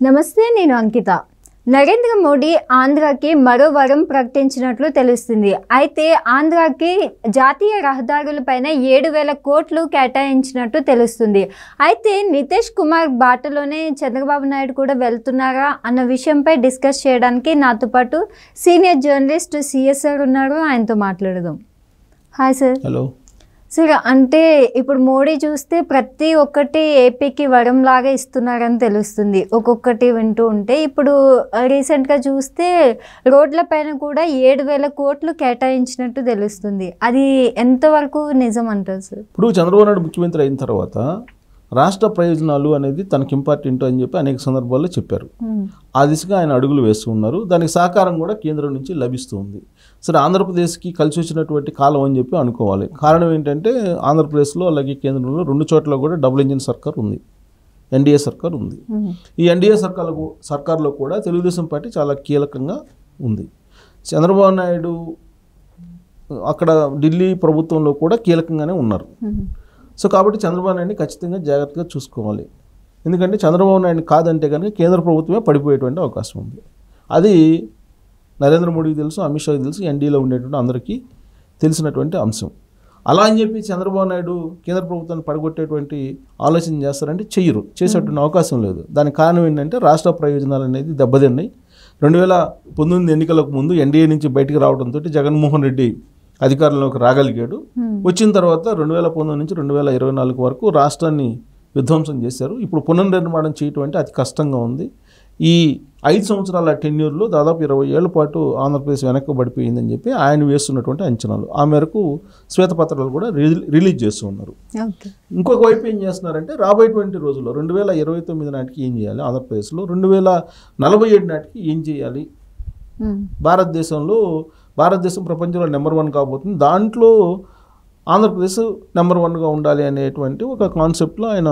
నమస్తే, నేను అంకిత. నరేంద్ర మోడీ ఆంధ్రాకి మరో వరం ప్రకటించినట్లు తెలుస్తుంది. అయితే ఆంధ్రాకి జాతీయ రహదారులపైన 7,000 కోట్లు కేటాయించినట్టు తెలుస్తుంది. అయితే నితీష్ కుమార్ బాటలోనే చంద్రబాబు నాయుడు కూడా వెళ్తున్నారా అన్న విషయంపై డిస్కస్ చేయడానికి నాతో పాటు సీనియర్ జర్నలిస్ట్ సిఎస్ సార్ ఉన్నారు. ఆయనతో మాట్లాడదాం. Hi sir. హలో సార్, అంటే ఇప్పుడు మోడీ చూస్తే ప్రతి ఒక్కటి ఏపీకి వరం లాగా ఇస్తున్నారని తెలుస్తుంది. ఒక్కొక్కటి వింటూ ఉంటే ఇప్పుడు రీసెంట్గా చూస్తే రోడ్ల పైన కూడా 7,000 కోట్లు కేటాయించినట్టు తెలుస్తుంది. అది ఎంతవరకు నిజం అంటారు సార్? ఇప్పుడు చంద్రబాబు నాయుడు ముఖ్యమంత్రి అయిన తర్వాత రాష్ట్ర ప్రయోజనాలు అనేది తనకి ఇంపార్టెంట్ అని చెప్పి అనేక సందర్భాల్లో చెప్పారు. ఆ దిశగా ఆయన అడుగులు వేస్తూ ఉన్నారు. దానికి సహకారం కూడా కేంద్రం నుంచి లభిస్తూ ఉంది. సరే, ఆంధ్రప్రదేశ్కి కలిసి వచ్చినటువంటి కాలం అని చెప్పి అనుకోవాలి. కారణం ఏంటంటే ఆంధ్రప్రదేశ్లో అలాగే కేంద్రంలో 2 చోట్ల కూడా డబుల్ ఇంజిన్ సర్కార్ ఉంది, ఎన్డీఏ సర్కార్ ఉంది. ఈ ఎన్డీఏ సర్కార్లో కూడా తెలుగుదేశం పార్టీ చాలా కీలకంగా ఉంది. చంద్రబాబు నాయుడు అక్కడ ఢిల్లీ ప్రభుత్వంలో కూడా కీలకంగానే ఉన్నారు. సో కాబట్టి చంద్రబాబు నాయుడిని ఖచ్చితంగా జాగ్రత్తగా చూసుకోవాలి. ఎందుకంటే చంద్రబాబు నాయుడిని కాదంటే కనుక కేంద్ర ప్రభుత్వమే పడిపోయేటువంటి అవకాశం ఉంది. అది నరేంద్ర మోడీకి తెలుసు, అమిత్ షాకి తెలుసు, ఎన్డీఏలో ఉండేటువంటి అందరికీ తెలిసినటువంటి అంశం. అలా అని చెప్పి చంద్రబాబు నాయుడు కేంద్ర ప్రభుత్వాన్ని పడగొట్టేటువంటి ఆలోచన చేస్తారంటే చెయ్యరు, చేసేటువంటి అవకాశం లేదు. దానికి కారణం ఏంటంటే రాష్ట్ర ప్రయోజనాలు అనేది దెబ్బతిన్నాయి. 2019 ఎన్నికలకు ముందు ఎన్డీఏ నుంచి బయటికి రావడంతో జగన్మోహన్ రెడ్డి అధికారంలోకి రాగలిగాడు. వచ్చిన తర్వాత 2019 నుంచి 2024 వరకు రాష్ట్రాన్ని విధ్వంసం చేశారు. ఇప్పుడు పునర్నిర్మాణం చేయటం అంటే అతి కష్టంగా ఉంది. ఈ 5 సంవత్సరాల టెన్యూర్లో దాదాపు 20 ఏళ్ల పాటు ఆంధ్రప్రదేశ్ వెనక్కబడిపోయిందని చెప్పి ఆయన వేస్తున్నటువంటి అంచనాలు. ఆ మేరకు శ్వేతపత్రాలు కూడా రిలీజ్ చేస్తూ ఉన్నారు. ఇంకొక వైపు ఏం చేస్తున్నారంటే రాబోయేటువంటి రోజుల్లో 2029 నాటికి ఏం చేయాలి, ఆంధ్రప్రదేశ్లో 2047 నాటికి ఏం చేయాలి, భారతదేశం ప్రపంచంలో నెంబర్ 1 కాబోతుంది, దాంట్లో ఆంధ్రప్రదేశ్ నెంబర్ 1గా ఉండాలి అనేటువంటి ఒక కాన్సెప్ట్లో ఆయన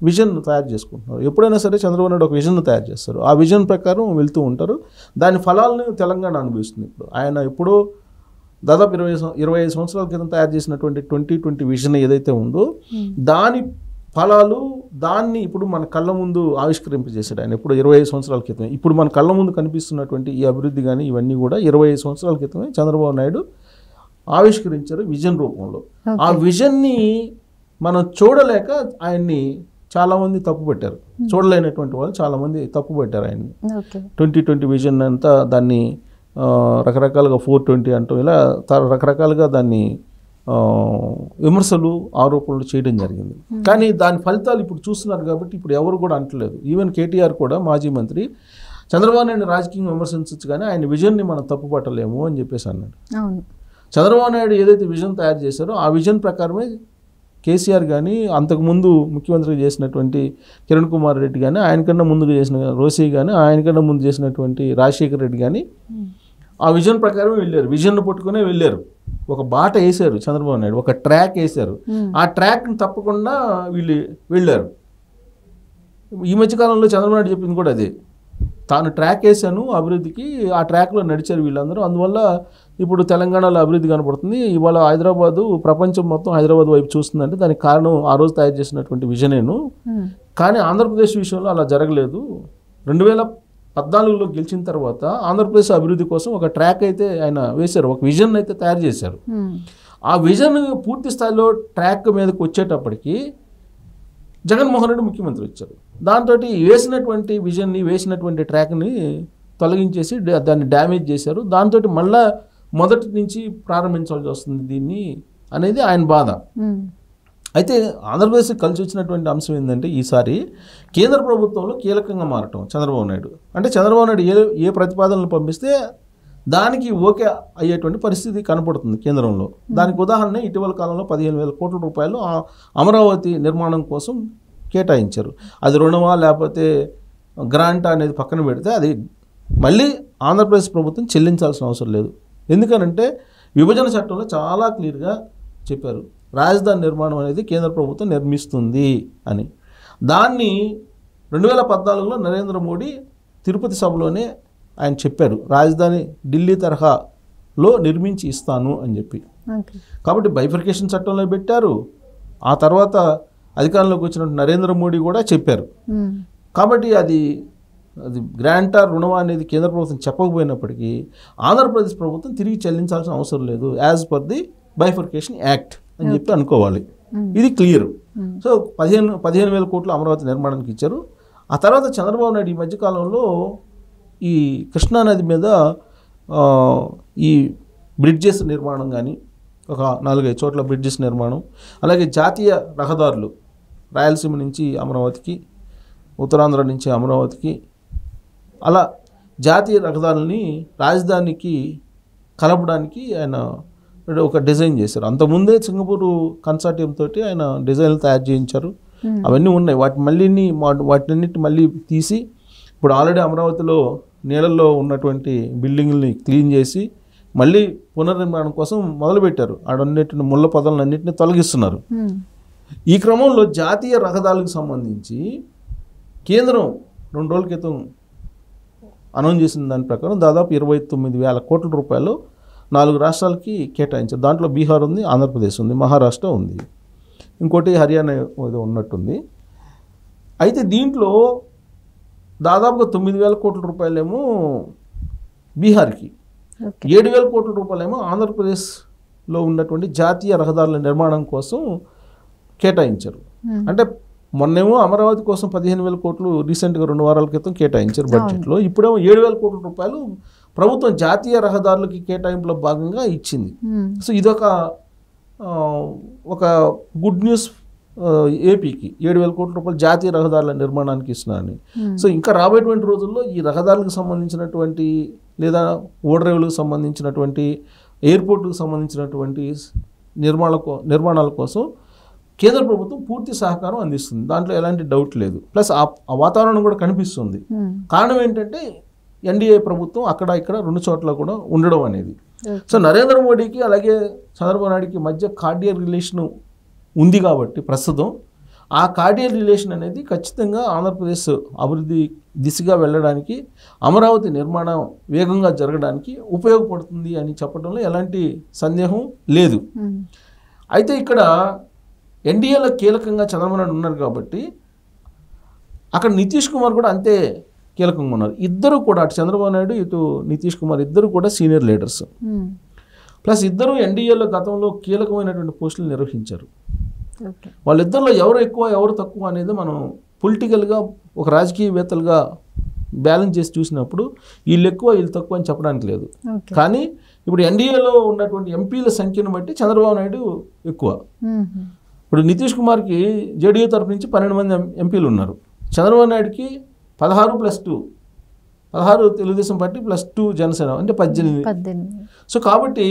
విజన్ తయారు చేసుకుంటున్నారు. ఎప్పుడైనా సరే చంద్రబాబు నాయుడు ఒక విజన్ తయారు చేస్తారు, ఆ విజన్ ప్రకారం వెళ్తూ ఉంటారు. దాని ఫలాలను తెలంగాణ అనుభవిస్తుంది. ఇప్పుడు ఆయన ఎప్పుడో దాదాపు 25 సంవత్సరాల క్రితం తయారు చేసినటువంటి 2020 విజన్ ఏదైతే ఉందో దాని ఫలాలు దాన్ని ఇప్పుడు మన కళ్ళ ముందు ఆవిష్కరింపజేశాడు ఆయన. ఇప్పుడు 25 సంవత్సరాల క్రితమే ఇప్పుడు మన కళ్ళ ముందు కనిపిస్తున్నటువంటి ఈ అభివృద్ధి కానీ ఇవన్నీ కూడా 25 సంవత్సరాల క్రితమే చంద్రబాబు నాయుడు ఆవిష్కరించారు విజన్ రూపంలో. ఆ విజన్ని మనం చూడలేక ఆయన్ని చాలామంది తప్పుపట్టారు. చూడలేనటువంటి వాళ్ళు చాలామంది తప్పుపట్టారు ఆయన్ని. 2020 విజన్ అంతా దాన్ని రకరకాలుగా 420 అంటూ ఇలా రకరకాలుగా దాన్ని విమర్శలు ఆరోపణలు చేయడం జరిగింది. కానీ దాని ఫలితాలు ఇప్పుడు చూస్తున్నారు కాబట్టి ఇప్పుడు ఎవరు కూడా అంటలేదు. ఈవెన్ కేటీఆర్ కూడా మాజీ మంత్రి చంద్రబాబు నాయుడు రాజకీయంగా విమర్శించవచ్చు కానీ ఆయన విజన్ని మనం తప్పుపట్టలేము అని చెప్పేసి అన్నాడు. చంద్రబాబు నాయుడు ఏదైతే విజన్ తయారు చేశారో ఆ విజన్ ప్రకారమే కేసీఆర్ కానీ అంతకుముందు ముఖ్యమంత్రి చేసినటువంటి కిరణ్ కుమార్ రెడ్డి కానీ ఆయనకన్నా ముందుగా చేసిన రోసీ కానీ ఆయనకన్నా ముందు చేసినటువంటి రాజశేఖర్ రెడ్డి కానీ ఆ విజన్ ప్రకారం వెళ్ళారు. విజన్ పట్టుకునే వెళ్ళారు. ఒక బాట వేశారు చంద్రబాబు నాయుడు, ఒక ట్రాక్ వేశారు. ఆ ట్రాక్ని తప్పకుండా వీళ్ళు వెళ్ళారు. ఈ మధ్యకాలంలో చంద్రబాబు నాయుడు చెప్పింది కూడా అదే, తాను ట్రాక్ వేశాను అభివృద్ధికి, ఆ ట్రాక్లో నడిచారు వీళ్ళందరూ. అందువల్ల ఇప్పుడు తెలంగాణలో అభివృద్ధి కనపడుతుంది. ఇవాళ హైదరాబాదు ప్రపంచం మొత్తం హైదరాబాద్ వైపు చూస్తుందంటే దానికి కారణం ఆ రోజు తయారు చేసినటువంటి విజనేను. కానీ ఆంధ్రప్రదేశ్ విషయంలో అలా జరగలేదు. 2014లో గెలిచిన తర్వాత ఆంధ్రప్రదేశ్ అభివృద్ధి కోసం ఒక ట్రాక్ అయితే ఆయన వేశారు, ఒక విజన్ అయితే తయారు చేశారు. ఆ విజన్ పూర్తి స్థాయిలో ట్రాక్ మీదకి వచ్చేటప్పటికి జగన్మోహన్ రెడ్డి ముఖ్యమంత్రి వచ్చారు. దాంతో వేసినటువంటి విజన్ని వేసినటువంటి ట్రాక్ని తొలగించేసి దాన్ని డ్యామేజ్ చేశారు. దాంతో మళ్ళా మొదటి నుంచి ప్రారంభించాల్సి వస్తుంది దీన్ని అనేది ఆయన బాధ. అయితే ఆంధ్రప్రదేశ్కి కలిసి వచ్చినటువంటి అంశం ఏంటంటే ఈసారి కేంద్ర ప్రభుత్వంలో కీలకంగా మారటం చంద్రబాబు నాయుడు. అంటే చంద్రబాబు నాయుడు ఏ ప్రతిపాదనలు పంపిస్తే దానికి ఓకే అయ్యేటువంటి పరిస్థితి కనపడుతుంది కేంద్రంలో. దానికి ఉదాహరణ ఇటీవల కాలంలో 15,000 కోట్ల రూపాయలు అమరావతి నిర్మాణం కోసం కేటాయించారు. అది రుణమా లేకపోతే గ్రాంట్ అనేది పక్కన పెడితే అది మళ్ళీ ఆంధ్రప్రదేశ్ ప్రభుత్వం చెల్లించాల్సిన అవసరం లేదు. ఎందుకనంటే విభజన చట్టంలో చాలా క్లియర్గా చెప్పారు, రాజధాని నిర్మాణం అనేది కేంద్ర ప్రభుత్వం నిర్మిస్తుంది అని. దాన్ని 2014లో నరేంద్ర మోడీ తిరుపతి సభలోనే ఆయన చెప్పారు, రాజధాని ఢిల్లీ తరహాలో నిర్మించి ఇస్తాను అని చెప్పి. కాబట్టి బైఫర్కేషన్ చట్టంలో పెట్టారు. ఆ తర్వాత అధికారంలోకి వచ్చిన నరేంద్ర మోడీ కూడా చెప్పారు. కాబట్టి అది అది గ్రాంటా రుణమా అనేది కేంద్ర ప్రభుత్వం చెప్పకపోయినప్పటికీ ఆంధ్రప్రదేశ్ ప్రభుత్వం తిరిగి చెల్లించాల్సిన అవసరం లేదు as per the bifurcation act అని చెప్పి అనుకోవాలి. ఇది క్లియర్. సో 15,000 కోట్లు అమరావతి నిర్మాణానికి ఇచ్చారు. ఆ తర్వాత చంద్రబాబు నాయుడు ఈ మధ్యకాలంలో ఈ కృష్ణానది మీద ఈ బ్రిడ్జెస్ నిర్మాణం కానీ ఒక 4-5 చోట్ల బ్రిడ్జెస్ నిర్మాణం, అలాగే జాతీయ రహదారులు రాయలసీమ నుంచి అమరావతికి, ఉత్తరాంధ్ర నుంచి అమరావతికి, అలా జాతీయ రహదారులని రాజధానికి కలపడానికి ఆయన ఒక డిజైన్ చేశారు. అంతకుముందే సింగపూర్ కన్సార్టియం తోటి ఆయన డిజైన్లు తయారు చేయించారు. అవన్నీ ఉన్నాయి. వాటినన్నిటి మళ్ళీ తీసి ఇప్పుడు ఆల్రెడీ అమరావతిలో నీళ్ళల్లో ఉన్నటువంటి బిల్డింగ్ని క్లీన్ చేసి మళ్ళీ పునర్నిర్మాణం కోసం మొదలుపెట్టారు. ఆడన్నిటిని ముళ్ళ పొదలన్నింటినీ తొలగిస్తున్నారు. ఈ క్రమంలో జాతీయ రహదారులకు సంబంధించి కేంద్రం 2 రోజుల క్రితం అనౌన్స్ చేసిన దాని ప్రకారం దాదాపు 29,000 కోట్ల రూపాయలు 4 రాష్ట్రాలకి కేటాయించారు. దాంట్లో బీహార్ ఉంది, ఆంధ్రప్రదేశ్ ఉంది, మహారాష్ట్ర ఉంది, ఇంకోటి హర్యానా ఏదో ఉన్నట్టుంది. అయితే దీంట్లో దాదాపుగా 9,000 కోట్ల రూపాయలేమో బీహార్కి, 7,000 కోట్ల రూపాయలేమో ఆంధ్రప్రదేశ్లో ఉన్నటువంటి జాతీయ రహదారుల నిర్మాణం కోసం కేటాయించారు. అంటే మొన్నేమో అమరావతి కోసం 15,000 కోట్లు రీసెంట్గా 2 వారాల క్రితం కేటాయించారు బడ్జెట్లో. ఇప్పుడేమో 7,000 కోట్ల రూపాయలు ప్రభుత్వం జాతీయ రహదారులకి కేటాయింపులో భాగంగా ఇచ్చింది. సో ఇదొక గుడ్ న్యూస్. ఏపీకి 7,000 కోట్ల రూపాయలు జాతీయ రహదారుల నిర్మాణానికి ఇస్తున్నారని. సో ఇంకా రాబోయేటువంటి రోజుల్లో ఈ రహదారులకు సంబంధించినటువంటి లేదా ఓడరేవులకు సంబంధించినటువంటి ఎయిర్పోర్టుకు సంబంధించినటువంటి నిర్మాణాల కోసం కేంద్ర ప్రభుత్వం పూర్తి సహకారం అందిస్తుంది. దాంట్లో ఎలాంటి డౌట్ లేదు. ప్లస్ ఆ వాతావరణం కూడా కనిపిస్తుంది. కారణం ఏంటంటే ఎన్డీఏ ప్రభుత్వం అక్కడ ఇక్కడ 2 చోట్ల కూడా ఉండడం అనేది. సో నరేంద్ర మోడీకి అలాగే చంద్రబాబు నాయుడుకి మధ్య కార్డియల్ రిలేషన్ ఉంది కాబట్టి ప్రస్తుతం ఆ కార్డియల్ రిలేషన్ అనేది ఖచ్చితంగా ఆంధ్రప్రదేశ్ అభివృద్ధి దిశగా వెళ్ళడానికి, అమరావతి నిర్మాణం వేగంగా జరగడానికి ఉపయోగపడుతుంది అని చెప్పడంలో ఎలాంటి సందేహం లేదు. అయితే ఇక్కడ ఎన్డీఏలో కీలకంగా చంద్రబాబు నాయుడు ఉన్నారు కాబట్టి అక్కడ నితీష్ కుమార్ కూడా అంతే కీలకంగా ఉన్నారు. ఇద్దరు కూడా అటు చంద్రబాబు నాయుడు ఇటు నితీష్ కుమార్ ఇద్దరు కూడా సీనియర్ లీడర్స్. ప్లస్ ఇద్దరు ఎన్డీఏలో గతంలో కీలకమైనటువంటి పోస్టులు నిర్వహించారు. వాళ్ళిద్దరిలో ఎవరు ఎక్కువ ఎవరు తక్కువ అనేది మనం పొలిటికల్గా ఒక రాజకీయవేత్తలుగా బ్యాలెన్స్ చేసి చూసినప్పుడు వీళ్ళు ఎక్కువ వీళ్ళు తక్కువ అని చెప్పడానికి లేదు. కానీ ఇప్పుడు ఎన్డీఏలో ఉన్నటువంటి ఎంపీల సంఖ్యను బట్టి చంద్రబాబు నాయుడు ఎక్కువ. ఇప్పుడు నితీష్ కుమార్కి జేడీయూ తరఫు నుంచి 12 మంది ఎంపీలు ఉన్నారు. చంద్రబాబు నాయుడుకి 16+2 16 తెలుగుదేశం పార్టీ +2 జనసేన అంటే 18. సో కాబట్టి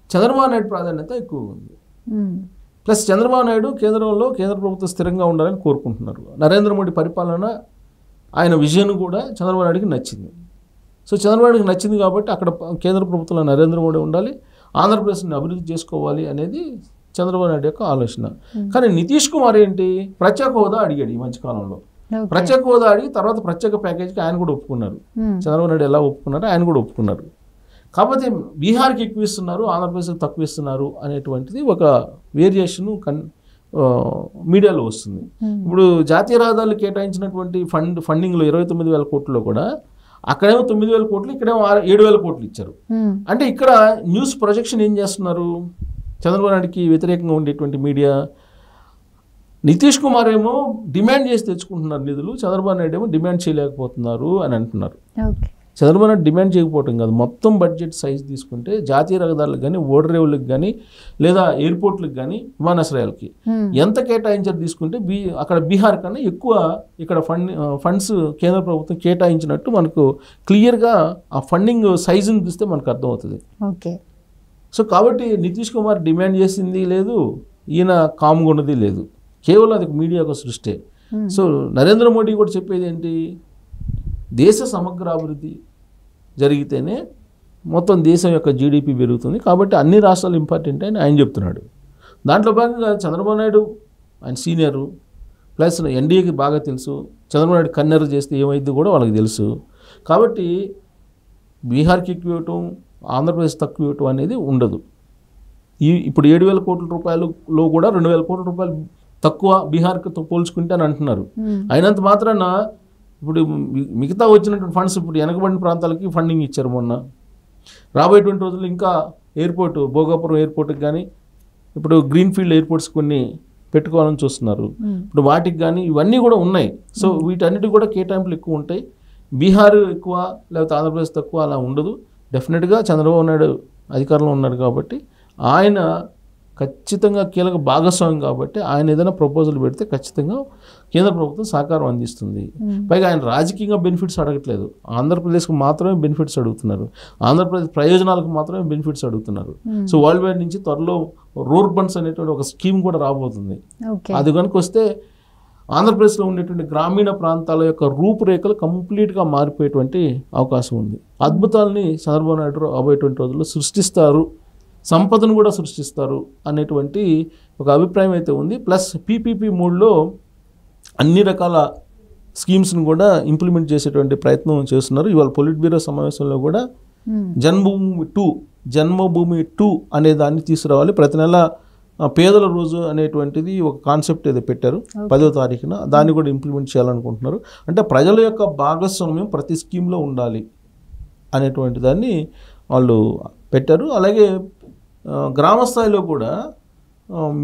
చంద్రబాబు నాయుడు ప్రాధాన్యత ఎక్కువ ఉంది. ప్లస్ చంద్రబాబు నాయుడు కేంద్ర ప్రభుత్వం స్థిరంగా ఉండాలని కోరుకుంటున్నారు. నరేంద్ర మోడీ పరిపాలన ఆయన విజన్ కూడా చంద్రబాబు నాయుడుకి నచ్చింది. సో చంద్రబాబు నాయుడుకి నచ్చింది కాబట్టి అక్కడ కేంద్ర ప్రభుత్వంలో నరేంద్ర మోడీ ఉండాలి, ఆంధ్రప్రదేశ్ని అభివృద్ధి చేసుకోవాలి అనేది చంద్రబాబు నాయుడు యొక్క ఆలోచన. కానీ నితీష్ కుమార్ ఏంటి, ప్రత్యేక హోదా అడిగాడు ఈ మధ్యకాలంలో. ప్రత్యేక హోదా అడిగి తర్వాత ప్రత్యేక ప్యాకేజీకి ఆయన కూడా ఒప్పుకున్నారు. చంద్రబాబు నాయుడు ఎలా ఒప్పుకున్నారో ఆయన కూడా ఒప్పుకున్నారు. కాకపోతే బీహార్కి ఎక్కువ ఇస్తున్నారు, ఆంధ్రప్రదేశ్కి తక్కువ ఇస్తున్నారు అనేటువంటిది ఒక వేరియేషన్ మీడియాలో వస్తుంది. ఇప్పుడు జాతీయ రహదారులు కేటాయించినటువంటి ఫండింగ్లో 29,000 కోట్లలో కూడా అక్కడేమో 9,000 కోట్లు, ఇక్కడేమో 7,000 కోట్లు ఇచ్చారు. అంటే ఇక్కడ న్యూస్ ప్రొజెక్షన్ ఏం చేస్తున్నారు, చంద్రబాబు నాయుడుకి వ్యతిరేకంగా ఉండేటువంటి మీడియా నితీష్ కుమార్ ఏమో డిమాండ్ చేసి తెచ్చుకుంటున్నారు నిధులు, చంద్రబాబు నాయుడు ఏమో డిమాండ్ చేయలేకపోతున్నారు అని అంటున్నారు. చంద్రబాబు నాయుడు డిమాండ్ చేయకపోవటం కాదు, మొత్తం బడ్జెట్ సైజ్ తీసుకుంటే జాతీయ రహదారులకు కానీ, ఓడరేవులకు కానీ, లేదా ఎయిర్పోర్ట్లకు కానీ, విమానాశ్రయాలకి ఎంత కేటాయించారు తీసుకుంటే అక్కడ బీహార్ కన్నా ఎక్కువ ఇక్కడ ఫండ్స్ కేంద్ర ప్రభుత్వం కేటాయించినట్టు మనకు క్లియర్గా ఆ ఫండింగ్ సైజుని చూస్తే మనకు అర్థమవుతుంది. సో కాబట్టి నితీష్ కుమార్ డిమాండ్ చేసింది లేదు, ఈయన కామ్గా ఉన్నది లేదు, కేవలం అది మీడియా ఒక సృష్టి. సో నరేంద్ర మోడీ కూడా చెప్పేది ఏంటి, దేశ సమగ్ర అభివృద్ధి జరిగితేనే మొత్తం దేశం యొక్క జీడిపి పెరుగుతుంది, కాబట్టి అన్ని రాష్ట్రాలు ఇంపార్టెంట్ అని ఆయన చెప్తున్నాడు. దాంట్లో భాగంగా చంద్రబాబు నాయుడు ఆయన సీనియరు, ప్లస్ ఎన్డీఏకి బాగా తెలుసు, చంద్రబాబు నాయుడు కన్నెర చేస్తే ఏమైంది కూడా వాళ్ళకి తెలుసు. కాబట్టి బీహార్కి ఎక్కువ ఇవ్వటం, ఆంధ్రప్రదేశ్ తక్కువ ఇవ్వటం అనేది ఉండదు. ఇప్పుడు 7,000 కోట్ల రూపాయలలో కూడా 2,000 కోట్ల రూపాయలు తక్కువ బీహార్తో పోల్చుకుంటే అని అంటున్నారు. అయినంత మాత్రాన ఇప్పుడు మిగతా వచ్చినటువంటి ఫండ్స్ ఇప్పుడు వెనకబడిన ప్రాంతాలకి ఫండింగ్ ఇచ్చారు మొన్న. రాబోయేటువంటి రోజుల్లో ఇంకా ఎయిర్పోర్ట్ భోగాపురం ఎయిర్పోర్ట్కి కానీ ఇప్పుడు గ్రీన్ఫీల్డ్ ఎయిర్పోర్ట్స్ కొన్ని పెట్టుకోవాలని చూస్తున్నారు. ఇప్పుడు వాటికి కానీ ఇవన్నీ కూడా ఉన్నాయి. సో వీటన్నిటికి కూడా కేటాయింపులు ఎక్కువ ఉంటాయి. బీహార్ ఎక్కువ లేకపోతే ఆంధ్రప్రదేశ్ తక్కువ అలా ఉండదు. డెఫినెట్గా చంద్రబాబు నాయుడు అధికారంలో ఉన్నాడు కాబట్టి ఆయన ఖచ్చితంగా కీలక భాగస్వామి కాబట్టి ఆయన ఏదైనా ప్రపోజల్ పెడితే ఖచ్చితంగా కేంద్ర ప్రభుత్వం సహకారం అందిస్తుంది. పైగా ఆయన రాజకీయంగా బెనిఫిట్స్ అడగట్లేదు, ఆంధ్రప్రదేశ్కి మాత్రమే బెనిఫిట్స్ అడుగుతున్నారు, ఆంధ్రప్రదేశ్ ప్రయోజనాలకు మాత్రమే బెనిఫిట్స్ అడుగుతున్నారు. సో వరల్డ్ వైడ్ నుంచి త్వరలో రూర్బన్స్ అనేటువంటి ఒక స్కీమ్ కూడా రాబోతుంది. అది కనుక వస్తే ఆంధ్రప్రదేశ్లో ఉండేటువంటి గ్రామీణ ప్రాంతాల యొక్క రూపురేఖలు కంప్లీట్గా మారిపోయేటువంటి అవకాశం ఉంది. అద్భుతాలని చంద్రబాబు నాయుడు రాబోయేటువంటి రోజుల్లో సృష్టిస్తారు, సంపదను కూడా సృష్టిస్తారు అనేటువంటి ఒక అభిప్రాయం అయితే ఉంది. ప్లస్ పీపీపీ మోడ్లో అన్ని రకాల స్కీమ్స్ని కూడా ఇంప్లిమెంట్ చేసేటువంటి ప్రయత్నం చేస్తున్నారు. ఇవాళ పొలిట్ బ్యూరో సమావేశంలో కూడా జన్మభూమి 2 అనే దాన్ని తీసుకురావాలి. ప్రతి నెల పేదల రోజు అనేటువంటిది ఒక కాన్సెప్ట్ ఏదో పెట్టారు 10వ తారీఖున, దాన్ని కూడా ఇంప్లిమెంట్ చేయాలనుకుంటున్నారు. అంటే ప్రజల యొక్క భాగస్వామ్యం ప్రతి స్కీమ్లో ఉండాలి అనేటువంటి దాన్ని వాళ్ళు పెట్టారు. అలాగే గ్రామ స్థాయిలో కూడా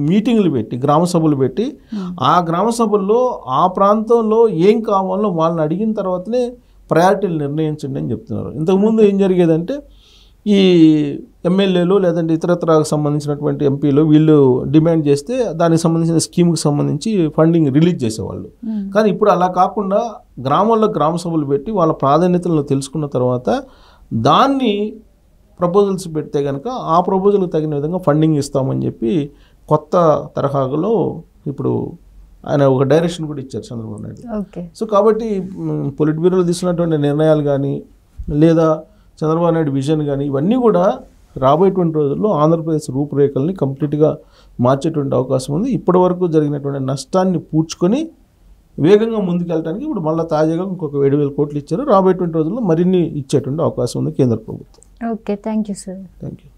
మీటింగ్లు పెట్టి గ్రామ సభలు పెట్టి ఆ గ్రామ సభల్లో ఆ ప్రాంతంలో ఏం కావాలో వాళ్ళని అడిగిన తర్వాతనే ప్రయారిటీలు నిర్ణయించండి అని చెప్తున్నారు. ఇంతకుముందు ఏం జరిగేదంటే ఈ ఎమ్మెల్యేలు లేదంటే ఇతరత్రకు సంబంధించినటువంటి ఎంపీలు వీళ్ళు డిమాండ్ చేస్తే దానికి సంబంధించిన స్కీమ్కి సంబంధించి ఫండింగ్ రిలీజ్ చేసేవాళ్ళు. కానీ ఇప్పుడు అలా కాకుండా గ్రామాల్లో గ్రామ సభలు పెట్టి వాళ్ళ ప్రాధాన్యతలను తెలుసుకున్న తర్వాత దాన్ని ప్రపోజల్స్ పెడితే కనుక ఆ ప్రపోజల్కి తగిన విధంగా ఫండింగ్ ఇస్తామని చెప్పి కొత్త తరహాలో ఇప్పుడు ఆయన ఒక డైరెక్షన్ కూడా ఇచ్చారు చంద్రబాబు నాయుడు. సో కాబట్టి పొలిట్ బ్యూరోలో తీసుకున్నటువంటి నిర్ణయాలు కానీ లేదా చంద్రబాబు నాయుడు విజన్ కానీ ఇవన్నీ కూడా రాబోయేటువంటి రోజుల్లో ఆంధ్రప్రదేశ్ రూపురేఖల్ని కంప్లీట్గా మార్చేటువంటి అవకాశం ఉంది. ఇప్పటి వరకు జరిగినటువంటి నష్టాన్ని పూడ్చుకొని వేగంగా ముందుకెళ్ళడానికి ఇప్పుడు మళ్ళీ తాజాగా ఇంకొక 7,000 కోట్లు ఇచ్చారు. రాబోయేటువంటి రోజుల్లో మరిన్ని ఇచ్చేటువంటి అవకాశం ఉంది కేంద్ర ప్రభుత్వం. Okay, thank you sir. Thank you.